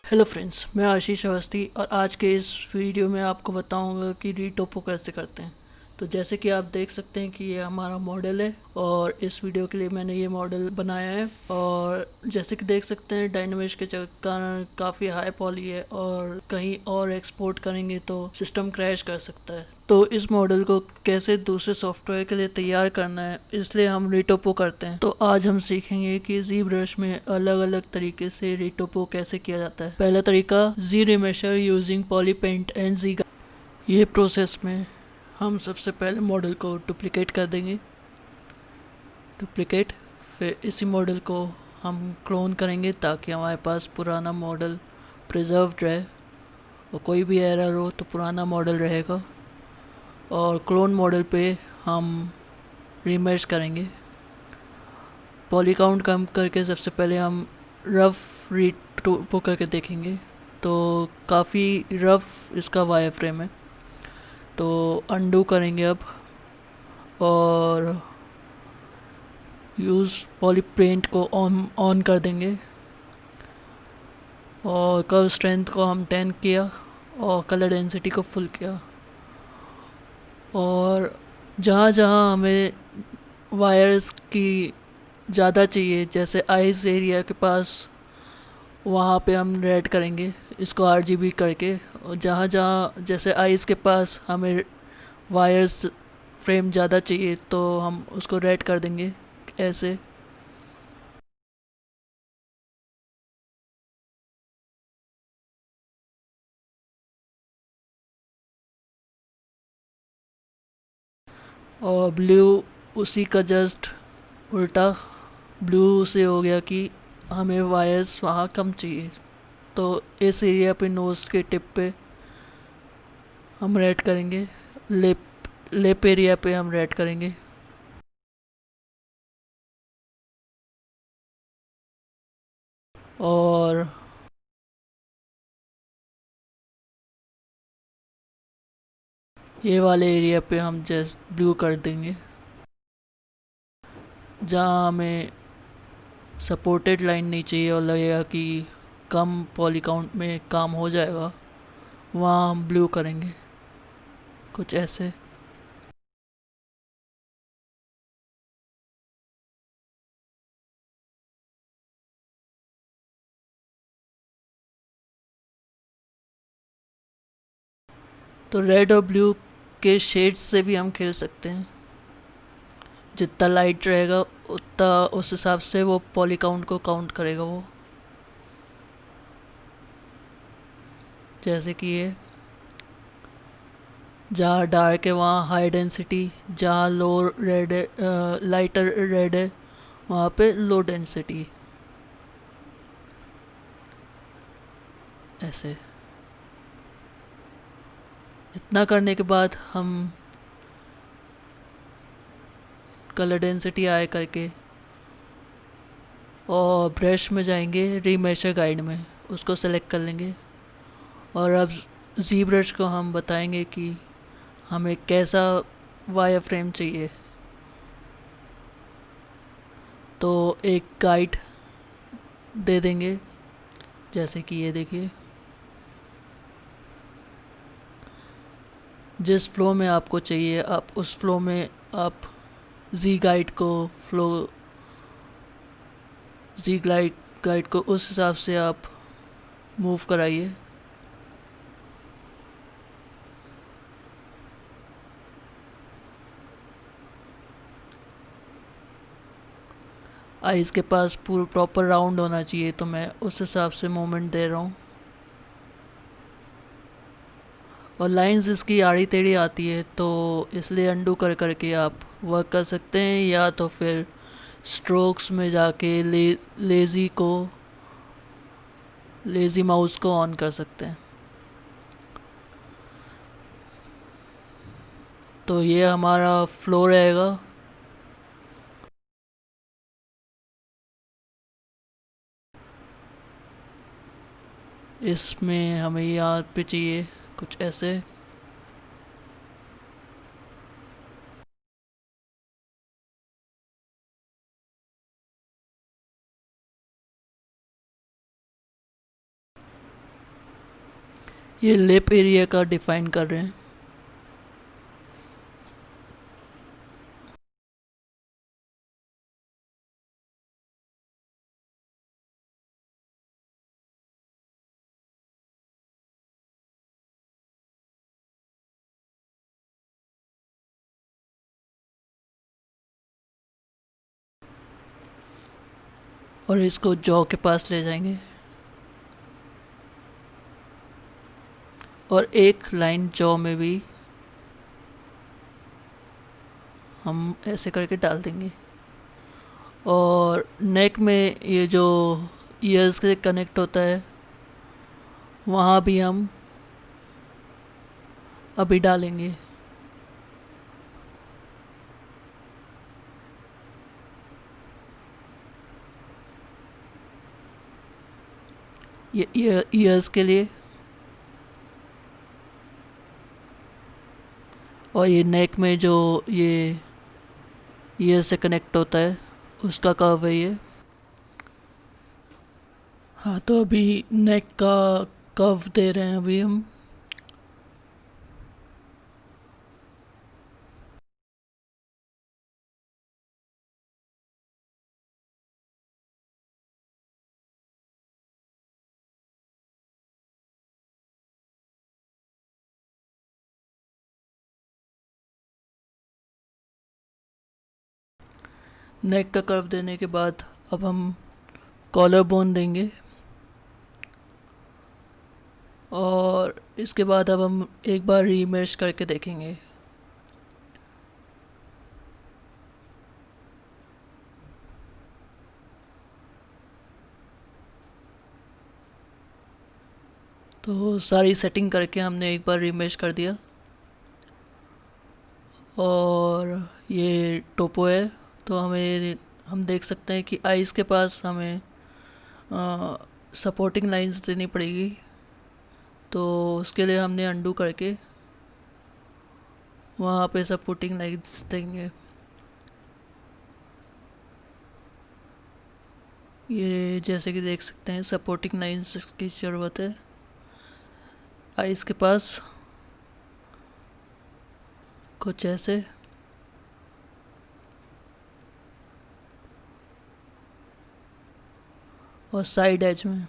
Hello friends, मैं आशीष अवस्थी और आज के इस वीडियो में आपको बताऊंगा कि रीटोपो कैसे करते हैं। तो जैसे कि आप देख सकते हैं कि ये हमारा मॉडल है और इस वीडियो के लिए मैंने ये मॉडल बनाया है। और जैसे कि देख सकते हैं डायनामिक्स के कारण काफ़ी हाई पॉली है और कहीं और एक्सपोर्ट करेंगे तो सिस्टम क्रैश कर सकता है। तो इस मॉडल को कैसे दूसरे सॉफ्टवेयर के लिए तैयार करना है, इसलिए हम रीटोपो करते हैं। तो आज हम सीखेंगे कि जी ब्रश में अलग अलग तरीके से रीटोपो कैसे किया जाता है। पहला तरीका, जी रिमेशर यूजिंग पॉली पेंट एंड जी। ये प्रोसेस में हम सबसे पहले मॉडल को डुप्लिकेट कर देंगे। डुप्लिकेट, फिर इसी मॉडल को हम क्लोन करेंगे ताकि हमारे पास पुराना मॉडल प्रिजर्व्ड रहे और कोई भी एरर हो तो पुराना मॉडल रहेगा। और क्लोन मॉडल पे हम रीमर्ज करेंगे। पॉली काउंट कम करके सबसे पहले हम रफ़ रीड टोपो करके देखेंगे। तो काफ़ी रफ़ इसका वायर फ्रेम है, तो अनडू करेंगे अब और यूज़ पॉली पेंट को ऑन कर देंगे और कर्व स्ट्रेंथ को हम 10 किया और कलर डेंसिटी को फुल किया। और जहाँ जहाँ हमें वायर्स की ज़्यादा चाहिए, जैसे आइस एरिया के पास, वहाँ पे हम रेड करेंगे इसको आरजीबी करके। और जहाँ जहाँ जैसे आइस के पास हमें वायर्स फ्रेम ज़्यादा चाहिए तो हम उसको रेड कर देंगे ऐसे। और ब्लू उसी का जस्ट उल्टा, ब्लू से हो गया कि हमें वायर्स वहाँ कम चाहिए, तो इस एरिया पे नोज के टिप पे हम रेड करेंगे। लिप लिप एरिया पे हम रेड करेंगे। और ये वाले एरिया पे हम जस्ट ब्लू कर देंगे। जहाँ हमें सपोर्टेड लाइन नहीं चाहिए और लगेगा कि कम पॉली काउंट में काम हो जाएगा, वहाँ हम ब्लू करेंगे कुछ ऐसे। तो रेड और ब्लू के शेड्स से भी हम खेल सकते हैं। जितना लाइट रहेगा उतना उस हिसाब से वो पॉली काउंट को काउंट करेगा वो। जैसे कि ये जहाँ डार्क है वहाँ हाई डेंसिटी, जहाँ लो रेड है, लाइटर रेड है, वहाँ पे लो डेंसिटी ऐसे। इतना करने के बाद हम कलर डेंसिटी आए करके और ब्रश में जाएंगे, रीमेशर गाइड में उसको सेलेक्ट कर लेंगे। और अब जी ब्रश को हम बताएंगे कि हमें कैसा वायर फ्रेम चाहिए। तो एक गाइड दे देंगे, जैसे कि ये देखिए, जिस फ्लो में आपको चाहिए आप उस फ्लो में आप जी गाइड को फ्लो जी गाइड गाइड को उस हिसाब से आप मूव कराइए। आइज़ के पास पूरा प्रॉपर राउंड होना चाहिए, तो मैं उस हिसाब से मूवमेंट दे रहा हूँ। और लाइंस इसकी आड़ी टेढ़ी आती है तो इसलिए अंडू कर करके आप वर्क कर सकते हैं, या तो फिर स्ट्रोक्स में जाके लेज़ी माउस को ऑन कर सकते हैं। तो ये हमारा फ्लो रहेगा। इसमें हमें यहाँ पे चाहिए कुछ ऐसे। ये लिप एरिया का डिफाइन कर रहे हैं। और इसको जॉ के पास ले जाएंगे और एक लाइन जॉ में भी हम ऐसे करके डाल देंगे। और नेक में ये जो ईयर्स से कनेक्ट होता है वहाँ भी हम अभी डालेंगे। ये ईयर्स के लिए, और ये नेक में जो ये ईयर से कनेक्ट होता है उसका कर्व है ये। हाँ, तो अभी नेक का कर्व दे रहे हैं अभी हम। नेक का कर्व देने के बाद अब हम कॉलर बोन देंगे और इसके बाद अब हम एक बार रीमेश करके देखेंगे। तो सारी सेटिंग करके हमने एक बार रीमेश कर दिया और ये टोपो है। तो हम देख सकते हैं कि आइज़ के पास हमें सपोर्टिंग लाइंस देनी पड़ेगी। तो उसके लिए हमने अंडू करके वहाँ पे सपोर्टिंग लाइंस देंगे। ये जैसे कि देख सकते हैं सपोर्टिंग लाइंस की ज़रूरत है आइज़ के पास, कुछ ऐसे। और साइड एज में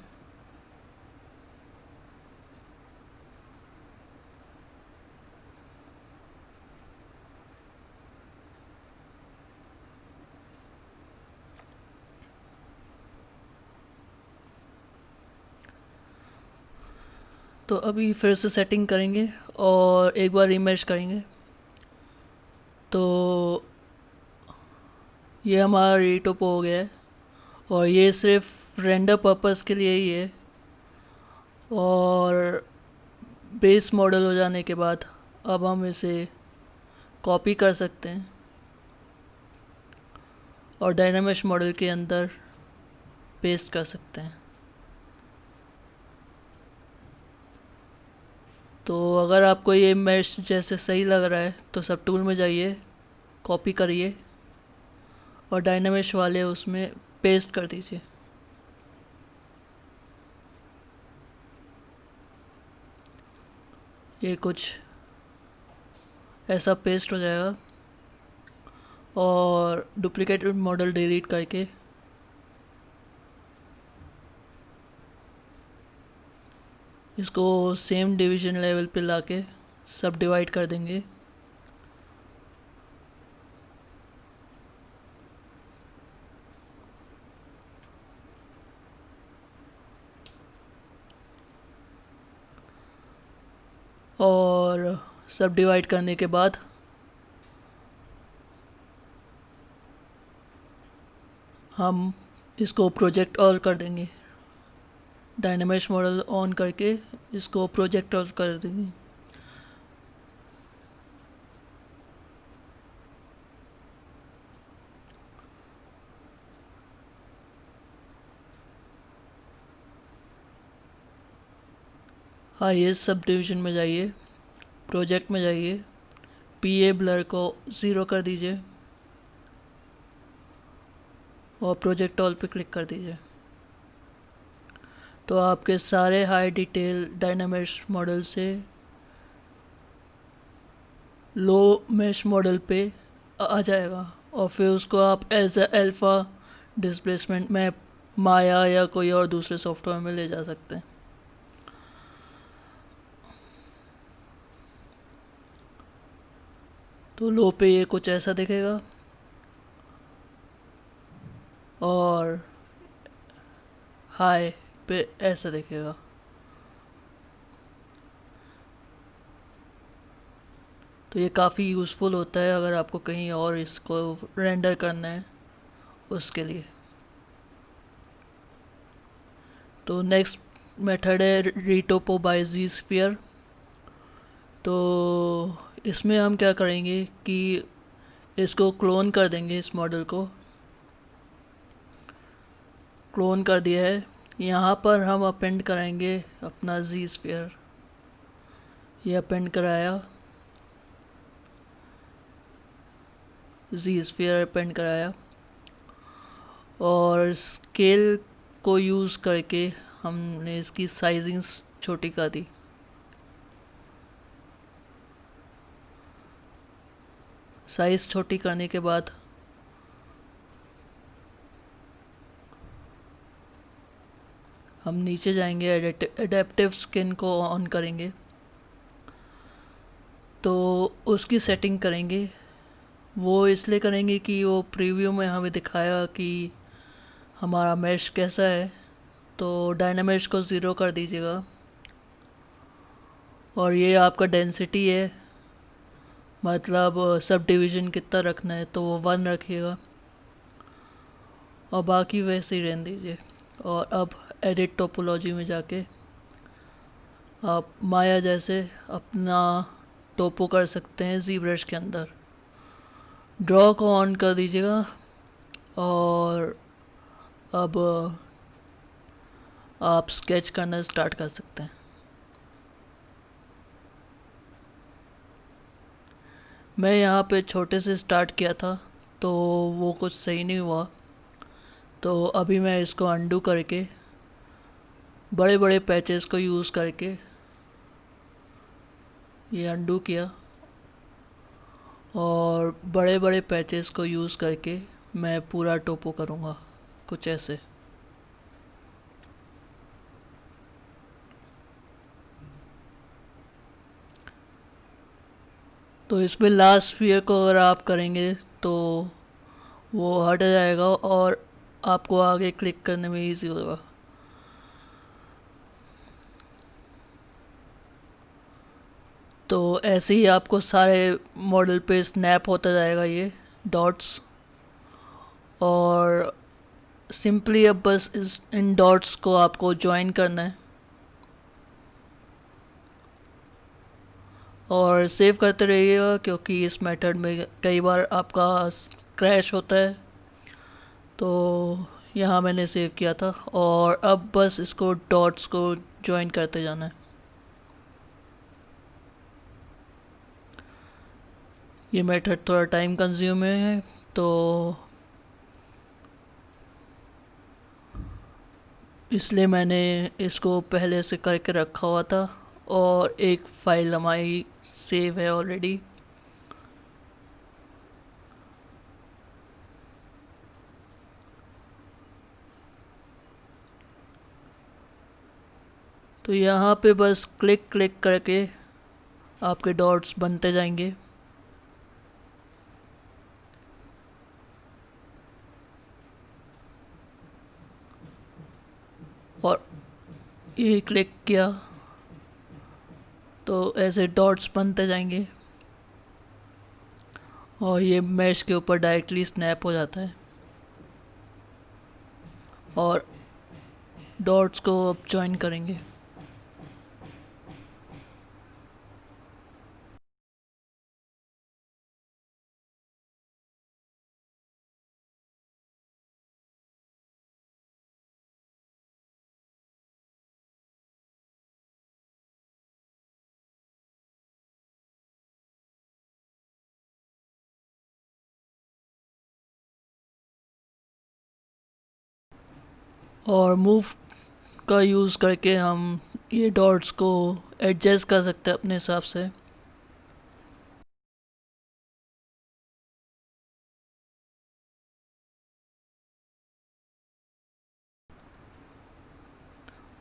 तो अभी फिर से सेटिंग करेंगे और एक बार रीमेश करेंगे। तो ये हमारा रीटोपो हो गया है और ये सिर्फ रेंडर पर्पस के लिए ही है। और बेस मॉडल हो जाने के बाद अब हम इसे कॉपी कर सकते हैं और डायनामेश मॉडल के अंदर पेस्ट कर सकते हैं। तो अगर आपको ये मैश जैसे सही लग रहा है तो सब टूल में जाइए, कॉपी करिए और डायनामेश वाले उसमें पेस्ट कर दीजिए। ये कुछ ऐसा पेस्ट हो जाएगा और डुप्लीकेट मॉडल डिलीट करके इसको सेम डिवीजन लेवल पे लाके सब डिवाइड कर देंगे। और सब डिवाइड करने के बाद हम इसको प्रोजेक्ट ऑल कर देंगे। डायनामेश मॉडल ऑन करके इसको प्रोजेक्ट ऑल कर देंगे। हाँ, ये सब डिवीजन में जाइए, प्रोजेक्ट में जाइए, पीए ब्लर को 0 कर दीजिए और प्रोजेक्ट ऑल पे क्लिक कर दीजिए। तो आपके सारे हाई डिटेल डायनामेश मॉडल से लो मेश मॉडल पे आ जाएगा, और फिर उसको आप एज अ अल्फ़ा डिस्प्लेसमेंट में माया या कोई और दूसरे सॉफ्टवेयर में ले जा सकते हैं। तो लो पे ये कुछ ऐसा दिखेगा, और हाई पे ऐसा दिखेगा। तो ये काफ़ी यूज़फुल होता है अगर आपको कहीं और इसको रेंडर करना है उसके लिए। तो नेक्स्ट मेथड है रीटोपो बाय जी स्फीयर। तो इसमें हम क्या करेंगे कि इसको क्लोन कर देंगे, इस मॉडल को क्लोन कर दिया है। यहाँ पर हम अपेंड कराएंगे अपना जी स्फीयर। ये अपेंड कराया, जी स्फीयर अपेंड कराया, और स्केल को यूज़ करके हमने इसकी साइजिंग्स छोटी कर दी। साइज़ छोटी करने के बाद हम नीचे जाएंगे, एडेप्टिव स्किन को ऑन करेंगे, तो उसकी सेटिंग करेंगे। वो इसलिए करेंगे कि वो प्रीव्यू में हमें दिखाया कि हमारा मैश कैसा है। तो डायनामेश को ज़ीरो कर दीजिएगा, और ये आपका डेंसिटी है, मतलब सब डिवीज़न कितना रखना है तो वो 1 रखिएगा, और बाकी वैसे ही रहने दीजिए। और अब एडिट टोपोलॉजी में जाके आप माया जैसे अपना टोपो कर सकते हैं जी ब्रश के अंदर। ड्रॉ को ऑन कर दीजिएगा, और अब आप स्केच करना स्टार्ट कर सकते हैं। मैं यहाँ पे छोटे से स्टार्ट किया था, तो वो कुछ सही नहीं हुआ। तो अभी मैं इसको अंडू करके बड़े बड़े पैचेस को यूज़ करके ये अंडू किया, और बड़े बड़े पैचेस को यूज़ करके मैं पूरा टोपो करूँगा कुछ ऐसे। तो इसमें लास्ट स्फीयर को अगर आप करेंगे तो वो हट जाएगा, और आपको आगे क्लिक करने में इजी होगा। तो ऐसे ही आपको सारे मॉडल पे स्नैप होता जाएगा ये डॉट्स, और सिंपली अब बस इन डॉट्स को आपको ज्वाइन करना है, और सेव करते रहिएगा, क्योंकि इस मेथड में कई बार आपका क्रैश होता है। तो यहाँ मैंने सेव किया था, और अब बस इसको डॉट्स को ज्वाइन करते जाना है। ये मेथड थोड़ा टाइम कंज्यूमिंग है, तो इसलिए मैंने इसको पहले से करके रखा हुआ था, और एक फ़ाइल हमारी सेव है ऑलरेडी। तो यहाँ पे बस क्लिक क्लिक करके आपके डॉट्स बनते जाएंगे, और ये क्लिक किया तो ऐसे डॉट्स बनते जाएंगे, और ये मैश के ऊपर डायरेक्टली स्नैप हो जाता है। और डॉट्स को अब ज्वाइन करेंगे। और मूव का यूज़ करके हम ये डॉट्स को एडजस्ट कर सकते हैं अपने हिसाब से।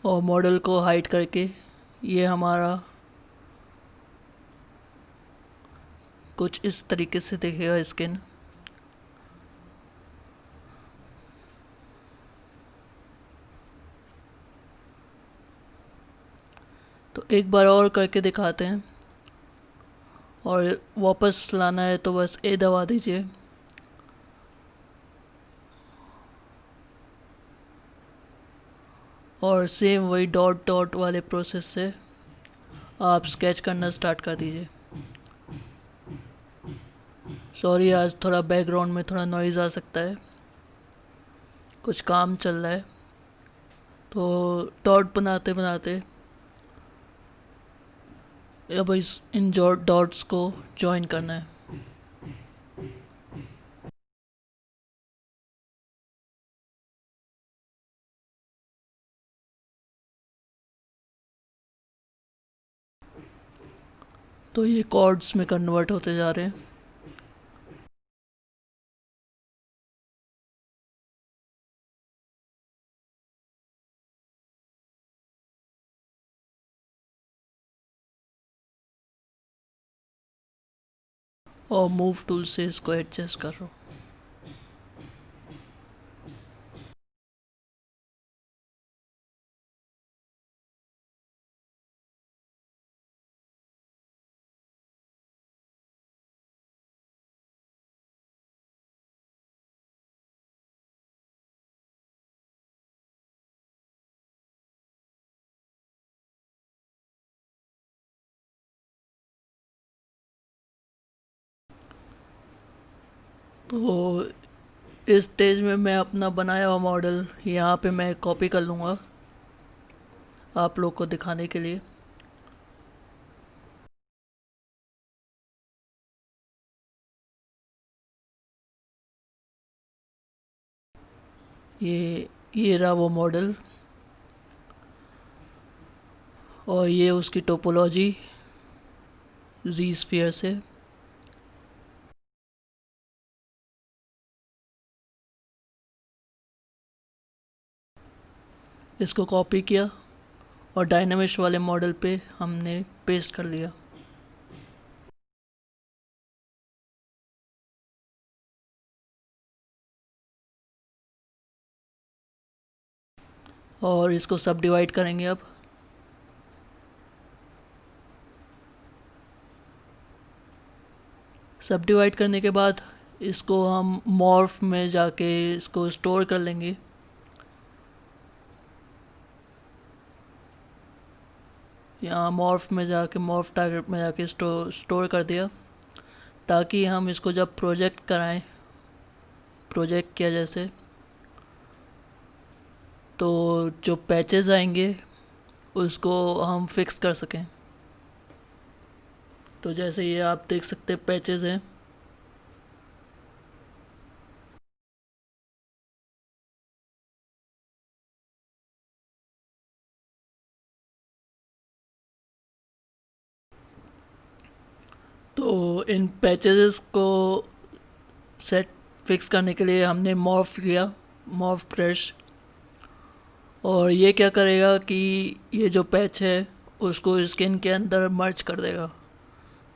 और मॉडल को हाइड करके ये हमारा कुछ इस तरीके से दिखेगा स्किन। तो एक बार और करके दिखाते हैं, और वापस लाना है तो बस ए दबा दीजिए। और सेम वही डॉट डॉट वाले प्रोसेस से आप स्केच करना स्टार्ट कर दीजिए। सॉरी, आज थोड़ा बैकग्राउंड में थोड़ा नॉइज़ आ सकता है, कुछ काम चल रहा है। तो डॉट बनाते बनाते अब इन डॉट्स को जॉइन करना है। तो ये कॉर्ड्स में कन्वर्ट होते जा रहे हैं। और मूव टूल से इसको एडजस्ट कर रहा हूँ। तो इस स्टेज में मैं अपना बनाया हुआ मॉडल यहाँ पे मैं कॉपी कर लूँगा आप लोग को दिखाने के लिए। ये रहा वो मॉडल, और ये उसकी टोपोलॉजी जी स्फीयर से। इसको कॉपी किया और डायनामिक्स वाले मॉडल पे हमने पेस्ट कर लिया। और इसको सब डिवाइड करेंगे अब। सब डिवाइड करने के बाद इसको हम मॉर्फ में जाके इसको स्टोर कर लेंगे। यहाँ मॉर्फ में जाके मॉर्फ टारगेट में जाके स्टोर कर दिया, ताकि हम इसको जब प्रोजेक्ट कराएं, प्रोजेक्ट किया जैसे, तो जो पैचेस आएंगे उसको हम फिक्स कर सकें। तो जैसे ये आप देख सकते हैं पैचेस हैं। तो इन पैचेस को सेट फिक्स करने के लिए हमने मॉर्फ लिया, मॉर्फ ब्रश। और ये क्या करेगा कि ये जो पैच है उसको स्किन के अंदर मर्ज कर देगा,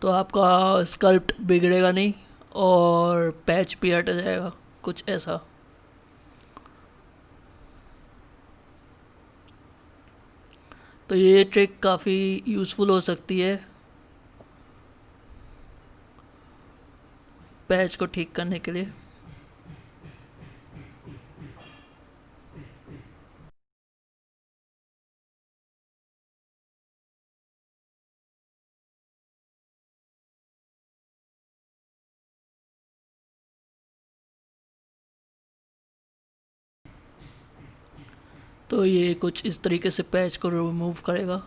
तो आपका स्कल्प्ट बिगड़ेगा नहीं और पैच भी हट जाएगा, कुछ ऐसा। तो ये ट्रिक काफ़ी यूज़फुल हो सकती है पैच को ठीक करने के लिए। तो ये कुछ इस तरीके से पैच को रिमूव करेगा।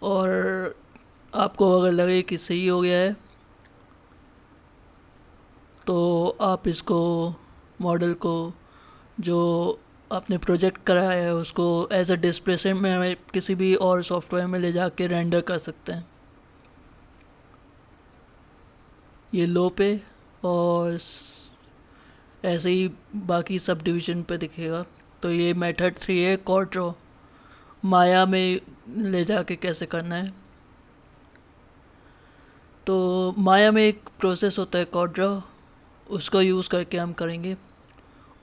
और आपको अगर लगे कि सही हो गया है तो आप इसको मॉडल को जो आपने प्रोजेक्ट कराया है उसको एज अ डिस्प्लेसर में किसी भी और सॉफ्टवेयर में ले जाके रेंडर कर सकते हैं। ये लो पे और ऐसे ही बाकी सब डिवीजन पे दिखेगा। तो ये मेथड 3 है क्वाड्रो, माया में ले जाके कैसे करना है। तो माया में एक प्रोसेस होता है क्वाड्रो, उसको यूज़ करके हम करेंगे।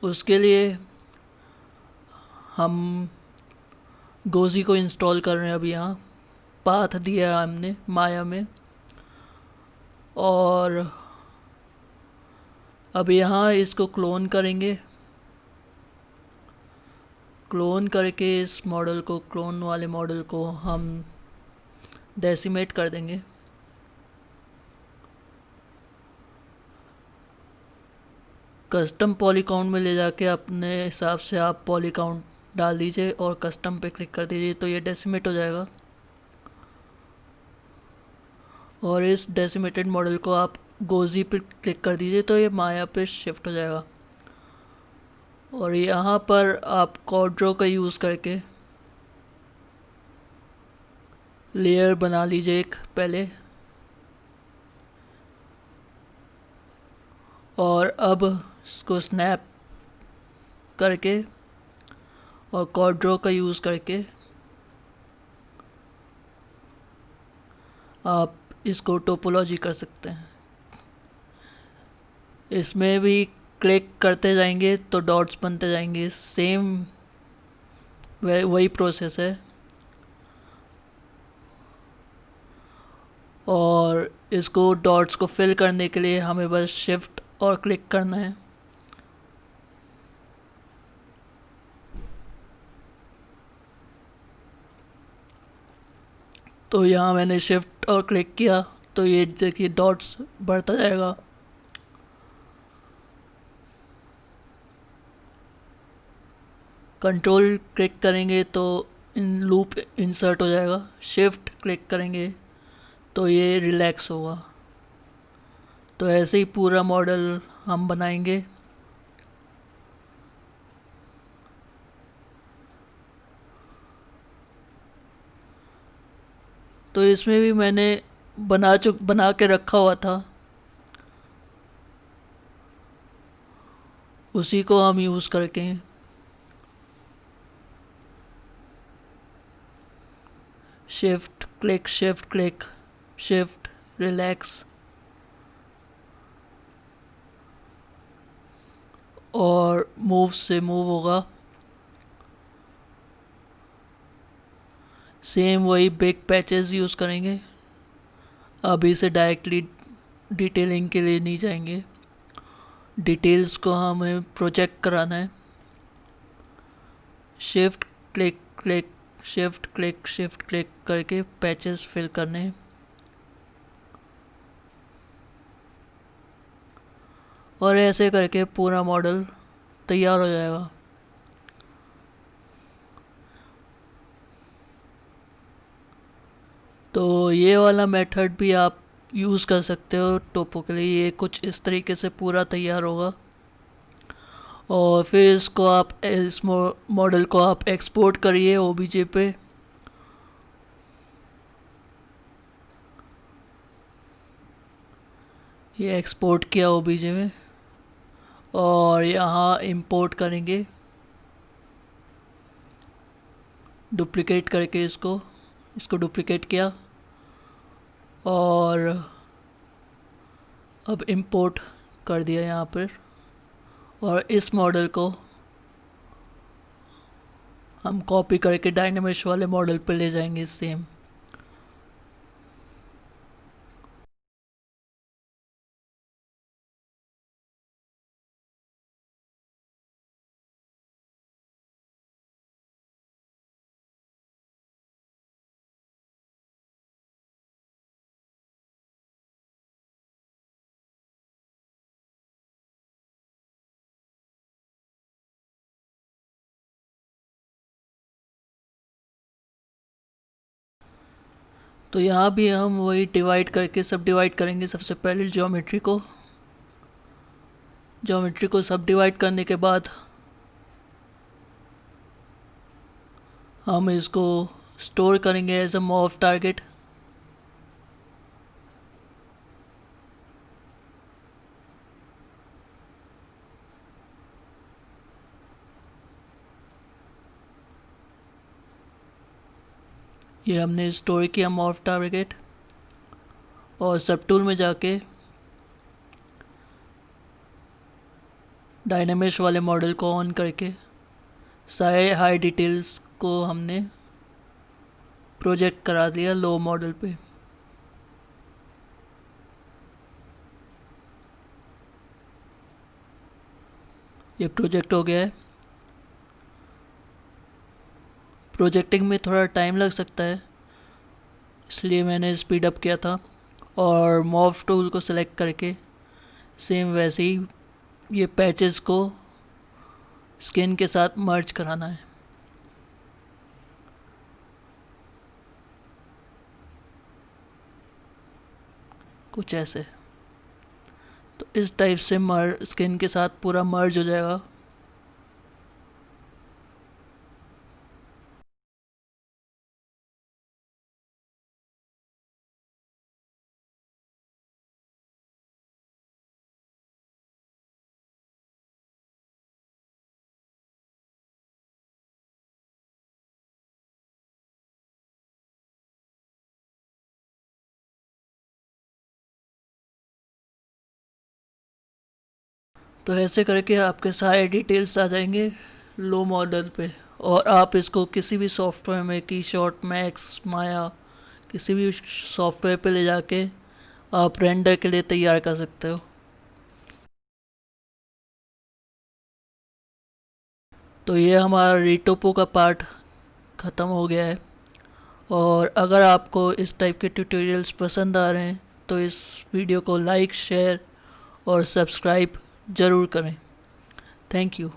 उसके लिए हम गोजी को इंस्टॉल कर रहे हैं अभी यहाँ, पाथ दिया है हमने माया में। और अब यहाँ इसको क्लोन करेंगे, क्लोन करके इस मॉडल को, क्लोन वाले मॉडल को हम डेसिमेट कर देंगे। कस्टम पॉली काउंट में ले जाके अपने हिसाब से आप पॉली काउंट डाल दीजिए और कस्टम पे क्लिक कर दीजिए तो ये डेसिमेट हो जाएगा। और इस डेसिमेटेड मॉडल को आप गोजी पे क्लिक कर दीजिए तो ये माया पे शिफ्ट हो जाएगा। और यहाँ पर आप क्वाड्रो का यूज़ करके लेयर बना लीजिए एक पहले, और अब इसको स्नैप करके और क्वाड्रो का यूज़ करके आप इसको टोपोलॉजी कर सकते हैं। इसमें भी क्लिक करते जाएंगे तो डॉट्स बनते जाएंगे, सेम वही प्रोसेस है। और इसको डॉट्स को फिल करने के लिए हमें बस शिफ्ट और क्लिक करना है। तो यहाँ मैंने शिफ्ट और क्लिक किया तो ये देखिए डॉट्स बढ़ता जाएगा। कंट्रोल क्लिक करेंगे तो इन लूप इंसर्ट हो जाएगा, शिफ्ट क्लिक करेंगे तो ये रिलैक्स होगा। तो ऐसे ही पूरा मॉडल हम बनाएंगे। तो इसमें भी मैंने बना के रखा हुआ था, उसी को हम यूज़ करके शिफ्ट क्लिक शिफ्ट रिलैक्स और मूव से मूव होगा। सेम वही बिग पैचेस यूज़ करेंगे। अभी से डायरेक्टली डिटेलिंग के लिए नहीं जाएंगे, डिटेल्स को हमें प्रोजेक्ट कराना है। Shift click click shift click करके पैचेस फिल करने हैं। और ऐसे करके पूरा मॉडल तैयार हो जाएगा। तो ये वाला मेथड भी आप यूज़ कर सकते हो टोपो के लिए। ये कुछ इस तरीके से पूरा तैयार होगा और फिर इसको आप इस मॉडल को आप एक्सपोर्ट करिए ओबीजे पे। ये एक्सपोर्ट किया ओबीजे में और यहाँ इंपोर्ट करेंगे डुप्लिकेट करके इसको डुप्लिकेट किया और अब इंपोर्ट कर दिया यहाँ पर। और इस मॉडल को हम कॉपी करके डायनामिक्स वाले मॉडल पे ले जाएंगे सेम। तो यहाँ भी हम वही डिवाइड करके सब डिवाइड करेंगे। सबसे पहले ज्योमेट्री को सब डिवाइड करने के बाद हम इसको स्टोर करेंगे एज अ मूव टारगेट। ये हमने स्टोर किया मूव टारगेट, और सब टूल में जाके डायनेमिक्स वाले मॉडल को ऑन करके सारे हाई डिटेल्स को हमने प्रोजेक्ट करा दिया लो मॉडल पे। ये प्रोजेक्ट हो गया है। प्रोजेक्टिंग में थोड़ा टाइम लग सकता है, इसलिए मैंने स्पीड अप किया था। और मूव टूल को सिलेक्ट करके सेम वैसे ही ये पैचेस को स्किन के साथ मर्ज कराना है, कुछ ऐसे। तो इस टाइप से स्किन के साथ पूरा मर्ज हो जाएगा। तो ऐसे करके आपके सारे डिटेल्स आ जाएंगे लो मॉडल पे, और आप इसको किसी भी सॉफ्टवेयर में, कीशॉट, मैक्स, माया, किसी भी सॉफ्टवेयर पे ले जाके आप रेंडर के लिए तैयार कर सकते हो। तो ये हमारा रीटोपो का पार्ट ख़त्म हो गया है। और अगर आपको इस टाइप के ट्यूटोरियल्स पसंद आ रहे हैं तो इस वीडियो को लाइक, शेयर और सब्सक्राइब ज़रूर करें। Thank you.